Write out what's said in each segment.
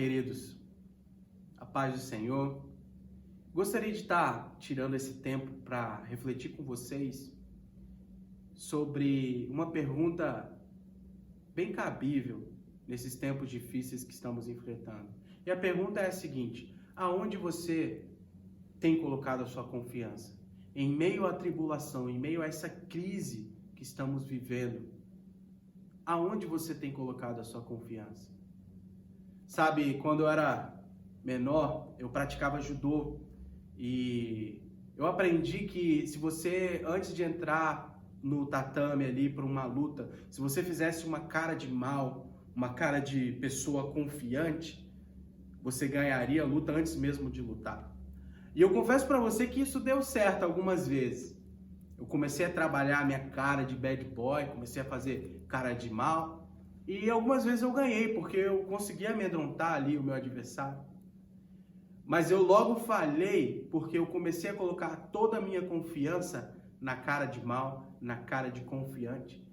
queridos, a paz do Senhor. Gostaria de estar tirando esse tempo para refletir com vocês sobre uma pergunta bem cabível nesses tempos difíceis que estamos enfrentando. E a pergunta é a seguinte: aonde você tem colocado a sua confiança? Em meio à tribulação, em meio a essa crise que estamos vivendo, aonde você tem colocado a sua confiança? Sabe, quando eu era menor, eu praticava judô e eu aprendi que se você, antes de entrar no tatame ali para uma luta, se você fizesse uma cara de mal, uma cara de pessoa confiante, você ganharia a luta antes mesmo de lutar. E eu confesso para você que isso deu certo algumas vezes. Eu comecei a trabalhar a minha cara de bad boy, comecei a fazer cara de mal. E algumas vezes eu ganhei, porque eu consegui amedrontar ali o meu adversário. Mas eu logo falhei, porque eu comecei a colocar toda a minha confiança na cara de mal, na cara de confiante.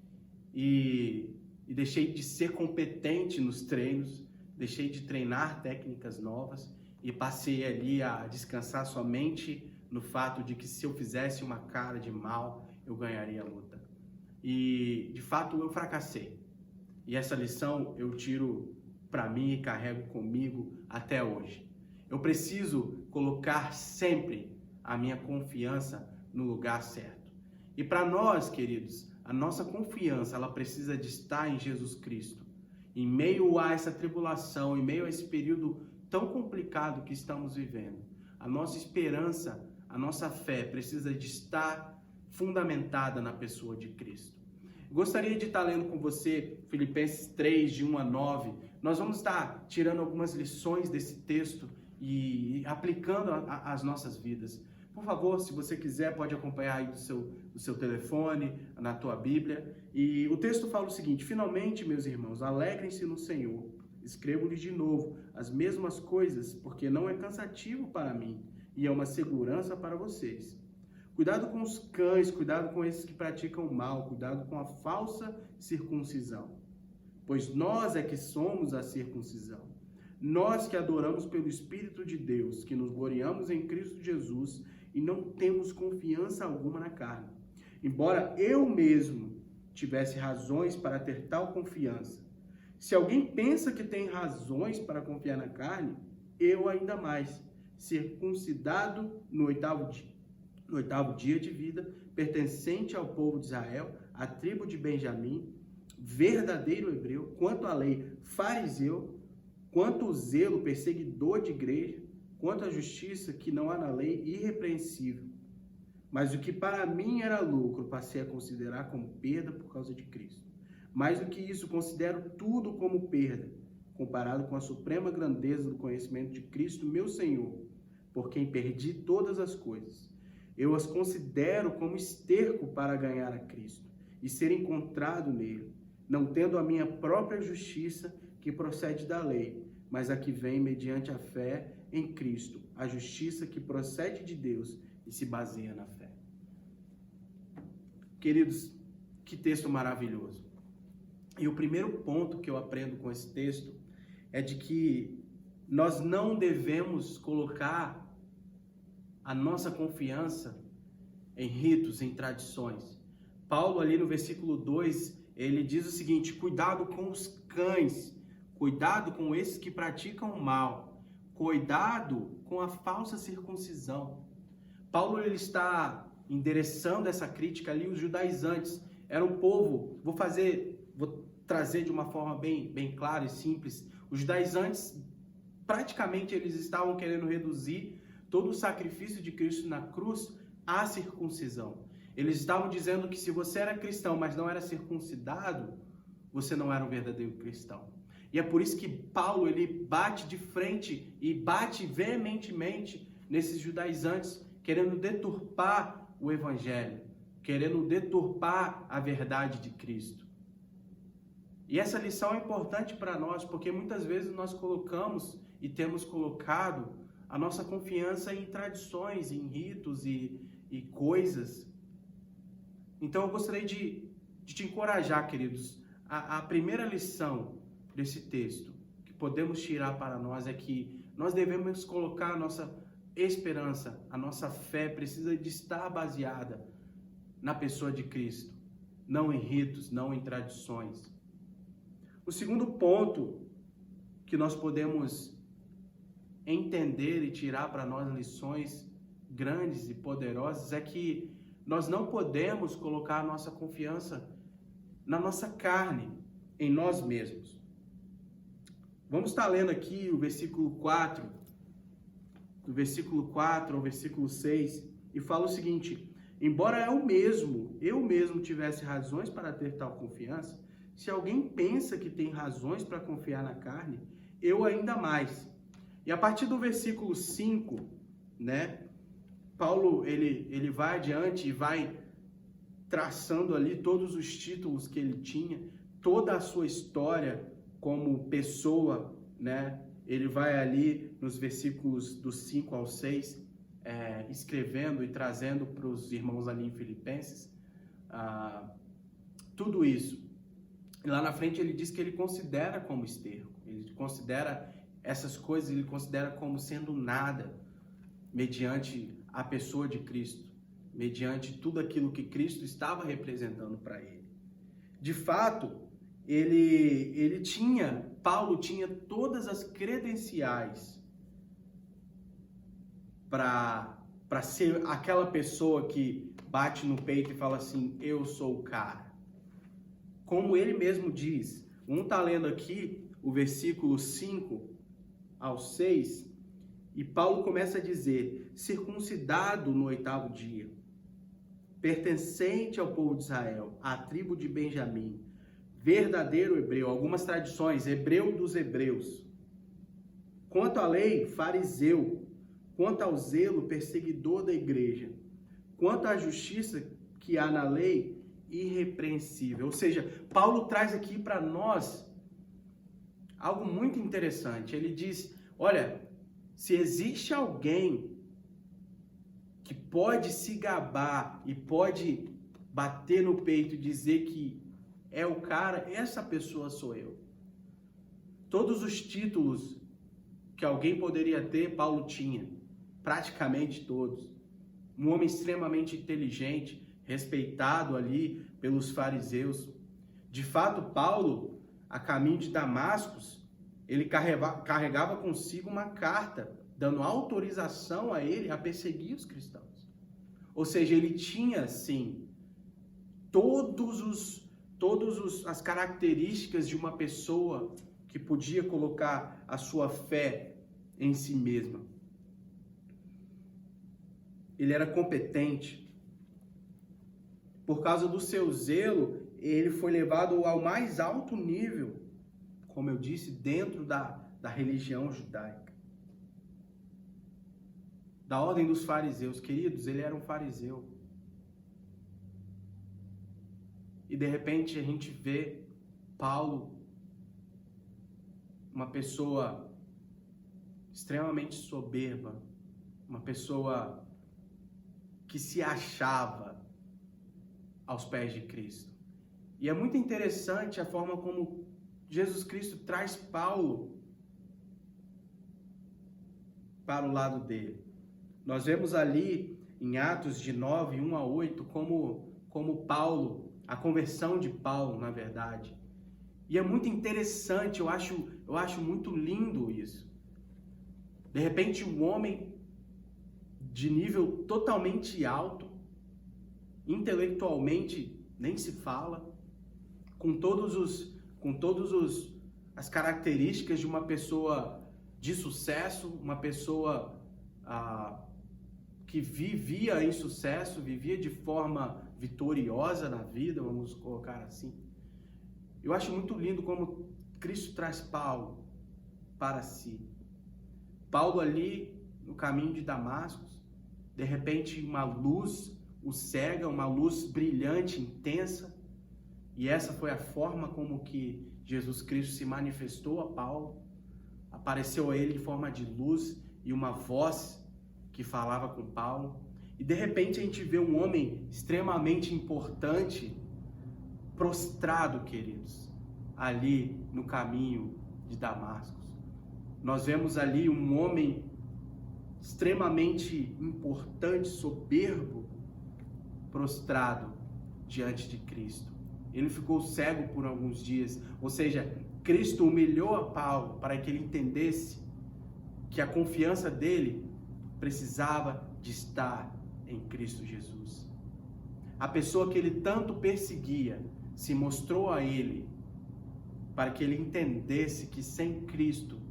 E deixei de ser competente nos treinos, deixei de treinar técnicas novas e passei ali a descansar somente no fato de que se eu fizesse uma cara de mal, eu ganharia a luta. E de fato eu fracassei. E essa lição eu tiro para mim e carrego comigo até hoje. Eu preciso colocar sempre a minha confiança no lugar certo. E para nós, queridos, a nossa confiança, ela precisa de estar em Jesus Cristo. Em meio a essa tribulação, em meio a esse período tão complicado que estamos vivendo, a nossa esperança, a nossa fé precisa de estar fundamentada na pessoa de Cristo. Gostaria de estar lendo com você Filipenses 3, de 1 a 9. Nós vamos estar tirando algumas lições desse texto e aplicando às nossas vidas. Por favor, se você quiser, pode acompanhar aí do seu telefone, na tua Bíblia. E o texto fala o seguinte: finalmente, meus irmãos, alegrem-se no Senhor. Escrevo-lhes de novo as mesmas coisas, porque não é cansativo para mim e é uma segurança para vocês. Cuidado com os cães, cuidado com esses que praticam o mal, cuidado com a falsa circuncisão. Pois nós é que somos a circuncisão. Nós que adoramos pelo Espírito de Deus, que nos gloriamos em Cristo Jesus e não temos confiança alguma na carne. Embora eu mesmo tivesse razões para ter tal confiança. Se alguém pensa que tem razões para confiar na carne, eu ainda mais, circuncidado no oitavo dia de vida, pertencente ao povo de Israel, à tribo de Benjamim, verdadeiro hebreu, quanto à lei, fariseu, quanto ao zelo, perseguidor de igreja, quanto à justiça que não há na lei, irrepreensível. Mas o que para mim era lucro, passei a considerar como perda por causa de Cristo. Mais do que isso, considero tudo como perda, comparado com a suprema grandeza do conhecimento de Cristo, meu Senhor, por quem perdi todas as coisas. Eu as considero como esterco para ganhar a Cristo e ser encontrado nele, não tendo a minha própria justiça que procede da lei, mas a que vem mediante a fé em Cristo, a justiça que procede de Deus e se baseia na fé. Queridos, que texto maravilhoso. E o primeiro ponto que eu aprendo com esse texto é de que nós não devemos colocar a nossa confiança em ritos, em tradições. Paulo ali no versículo 2, ele diz o seguinte: cuidado com os cães, cuidado com esses que praticam o mal, cuidado com a falsa circuncisão. Paulo ele está endereçando essa crítica ali, os judaizantes. Era um povo, vou trazer de uma forma bem clara e simples. Os judaizantes, praticamente eles estavam querendo reduzir todo o sacrifício de Cristo na cruz à circuncisão. Eles estavam dizendo que se você era cristão, mas não era circuncidado, você não era um verdadeiro cristão. E é por isso que Paulo ele bate de frente e bate veementemente nesses judaizantes, querendo deturpar o evangelho, querendo deturpar a verdade de Cristo. E essa lição é importante para nós, porque muitas vezes nós colocamos e temos colocado a nossa confiança em tradições, em ritos e coisas. Então eu gostaria de te encorajar, queridos. A primeira lição desse texto, que podemos tirar para nós é que nós devemos colocar a nossa esperança, a nossa fé precisa de estar baseada na pessoa de Cristo, não em ritos, não em tradições. O segundo ponto que nós podemos entender e tirar para nós lições grandes e poderosas é que nós não podemos colocar a nossa confiança na nossa carne, em nós mesmos. Vamos estar lendo aqui o versículo 4, do versículo 4 ao versículo 6, e fala o seguinte: embora eu mesmo tivesse razões para ter tal confiança, se alguém pensa que tem razões para confiar na carne, eu ainda mais. E a partir do versículo 5, né, Paulo ele vai adiante e vai traçando ali todos os títulos que ele tinha, toda a sua história como pessoa, né? Ele vai ali nos versículos dos 5 ao 6, escrevendo e trazendo para os irmãos ali em Filipenses, tudo isso. E lá na frente ele diz que ele considera como esterco, ele considera essas coisas, ele considera como sendo nada, mediante a pessoa de Cristo, mediante tudo aquilo que Cristo estava representando para ele. De fato, Paulo tinha todas as credenciais para ser aquela pessoa que bate no peito e fala assim, eu sou o cara. Como ele mesmo diz, tá lendo aqui o versículo 5 ao 6, e Paulo começa a dizer, circuncidado no 8º dia, pertencente ao povo de Israel, à tribo de Benjamim, verdadeiro hebreu, algumas tradições, hebreu dos hebreus. Quanto à lei, fariseu. Quanto ao zelo, perseguidor da igreja. Quanto à justiça que há na lei, irrepreensível. Ou seja, Paulo traz aqui para nós algo muito interessante. Ele diz, olha, se existe alguém que pode se gabar e pode bater no peito e dizer que é o cara, essa pessoa sou eu. Todos os títulos que alguém poderia ter, Paulo tinha. Praticamente todos. Um homem extremamente inteligente, respeitado ali pelos fariseus. De fato, Paulo, a caminho de Damasco, ele carregava consigo uma carta, dando autorização a ele a perseguir os cristãos. Ou seja, ele tinha, sim, todas as características de uma pessoa que podia colocar a sua fé em si mesma. Ele era competente. Por causa do seu zelo, ele foi levado ao mais alto nível, como eu disse, dentro da religião judaica. Da ordem dos fariseus. Queridos, ele era um fariseu. E de repente a gente vê Paulo, uma pessoa extremamente soberba, uma pessoa que se achava aos pés de Cristo. E é muito interessante a forma como Jesus Cristo traz Paulo para o lado dele. Nós vemos ali em Atos de 9, 1 a 8, como Paulo, a conversão de Paulo, na verdade. E é muito interessante, eu acho muito lindo isso. De repente, um homem de nível totalmente alto, intelectualmente nem se fala, com todas as características de uma pessoa de sucesso, uma pessoa que vivia em sucesso, vivia de forma vitoriosa na vida, vamos colocar assim. Eu acho muito lindo como Cristo traz Paulo para si. Paulo ali no caminho de Damasco, de repente uma luz o cega, uma luz brilhante, intensa, e essa foi a forma como que Jesus Cristo se manifestou a Paulo, apareceu a ele em forma de luz e uma voz que falava com Paulo, e de repente a gente vê um homem extremamente importante, prostrado, queridos, ali no caminho de Damasco. Nós vemos ali um homem extremamente importante, soberbo, prostrado diante de Cristo. Ele ficou cego por alguns dias, ou seja, Cristo humilhou a Paulo para que ele entendesse que a confiança dele precisava de estar em Cristo Jesus. A pessoa que ele tanto perseguia se mostrou a ele para que ele entendesse que sem Cristo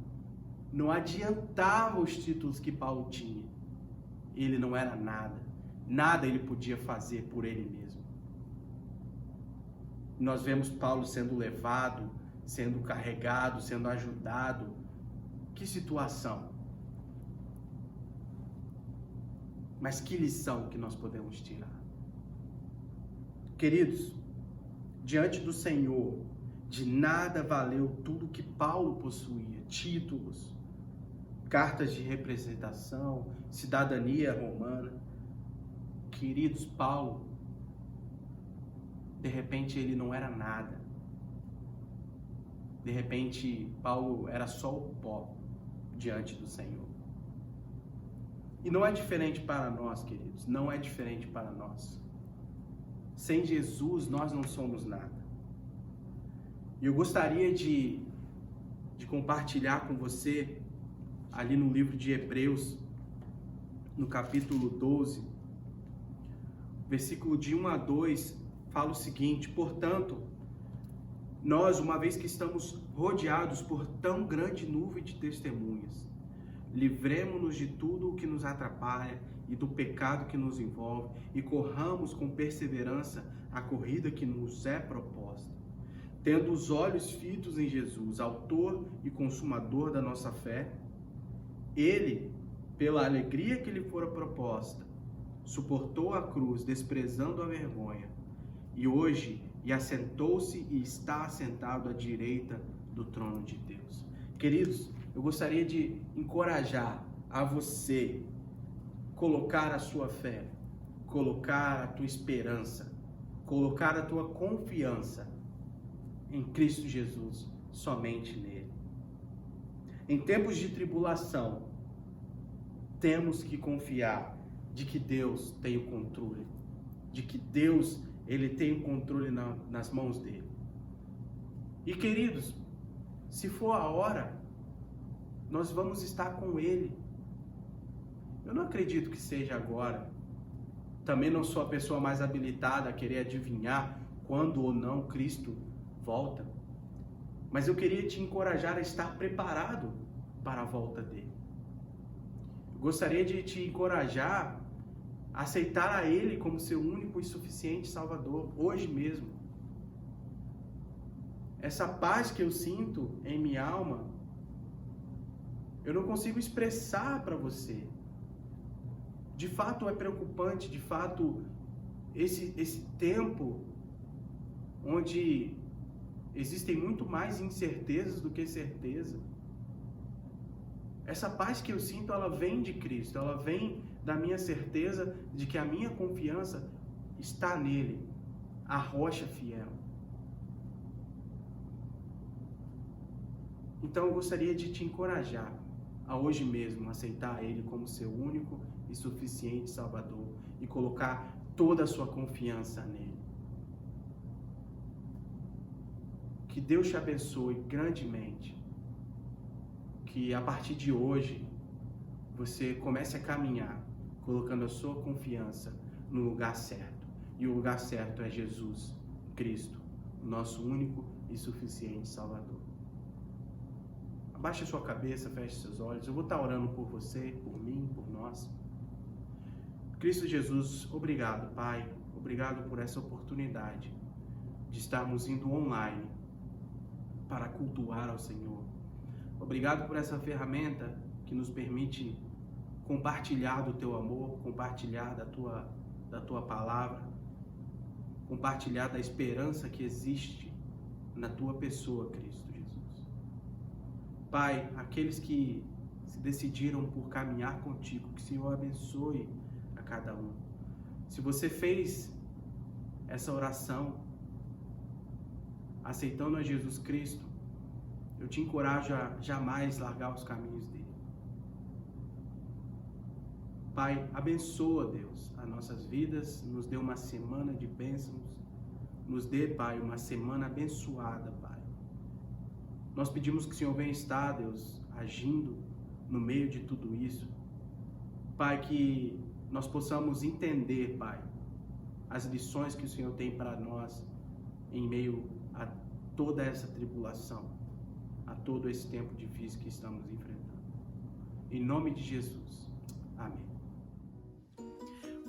não adiantava os títulos que Paulo tinha. Ele não era nada. Nada ele podia fazer por ele mesmo. Nós vemos Paulo sendo levado, sendo carregado, sendo ajudado. Que situação! Mas que lição que nós podemos tirar? Queridos, diante do Senhor, de nada valeu tudo que Paulo possuía: títulos, cartas de representação, cidadania romana. Queridos, Paulo, de repente ele não era nada. De repente, Paulo era só o pó diante do Senhor. E não é diferente para nós, queridos, não é diferente para nós. Sem Jesus, nós não somos nada. E eu gostaria de compartilhar com você, ali no livro de Hebreus, no capítulo 12, versículo de 1 a 2, fala o seguinte: portanto, nós, uma vez que estamos rodeados por tão grande nuvem de testemunhas, livremo-nos de tudo o que nos atrapalha e do pecado que nos envolve, e corramos com perseverança a corrida que nos é proposta, tendo os olhos fitos em Jesus, autor e consumador da nossa fé. Ele, pela alegria que lhe fora proposta, suportou a cruz, desprezando a vergonha, e assentou-se e está assentado à direita do trono de Deus. Queridos, eu gostaria de encorajar a você colocar a sua fé, colocar a tua esperança, colocar a tua confiança em Cristo Jesus, somente nele. Em tempos de tribulação, temos que confiar de que Deus tem o controle, de que Deus, ele tem o controle nas mãos dele. E queridos, se for a hora, nós vamos estar com ele. Eu não acredito que seja agora. Também não sou a pessoa mais habilitada a querer adivinhar quando ou não Cristo volta. Mas eu queria te encorajar a estar preparado para a volta dele. Eu gostaria de te encorajar a aceitar a ele como seu único e suficiente Salvador, hoje mesmo. Essa paz que eu sinto em minha alma, eu não consigo expressar para você. De fato é preocupante, de fato, esse tempo onde existem muito mais incertezas do que certeza. Essa paz que eu sinto, ela vem de Cristo, ela vem da minha certeza de que a minha confiança está nele, a rocha fiel. Então eu gostaria de te encorajar a hoje mesmo aceitar ele como seu único e suficiente Salvador e colocar toda a sua confiança nele. Que Deus te abençoe grandemente. Que a partir de hoje você comece a caminhar colocando a sua confiança no lugar certo. E o lugar certo é Jesus Cristo, o nosso único e suficiente Salvador. Abaixe a sua cabeça, feche seus olhos. Eu vou estar orando por você, por mim, por nós. Cristo Jesus, obrigado, Pai. Obrigado por essa oportunidade de estarmos indo online para cultuar ao Senhor. Obrigado por essa ferramenta que nos permite compartilhar do Teu amor, compartilhar da tua palavra, compartilhar da esperança que existe na Tua pessoa, Cristo Jesus. Pai, aqueles que se decidiram por caminhar contigo, que o Senhor abençoe a cada um. Se você fez essa oração, aceitando a Jesus Cristo, Eu te encorajo a jamais largar os caminhos dele. Pai, abençoa, Deus, as nossas vidas, nos dê uma semana de bênçãos, nos dê, Pai, uma semana abençoada, Pai. Nós pedimos que o Senhor venha estar, Deus, agindo no meio de tudo isso. Pai, que nós possamos entender, Pai, as lições que o Senhor tem para nós em meio a toda essa tribulação, a todo esse tempo difícil que estamos enfrentando. Em nome de Jesus. Amém.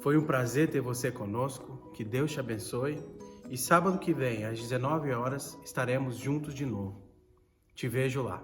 Foi um prazer ter você conosco. Que Deus te abençoe. E sábado que vem, às 19 horas, estaremos juntos de novo. Te vejo lá.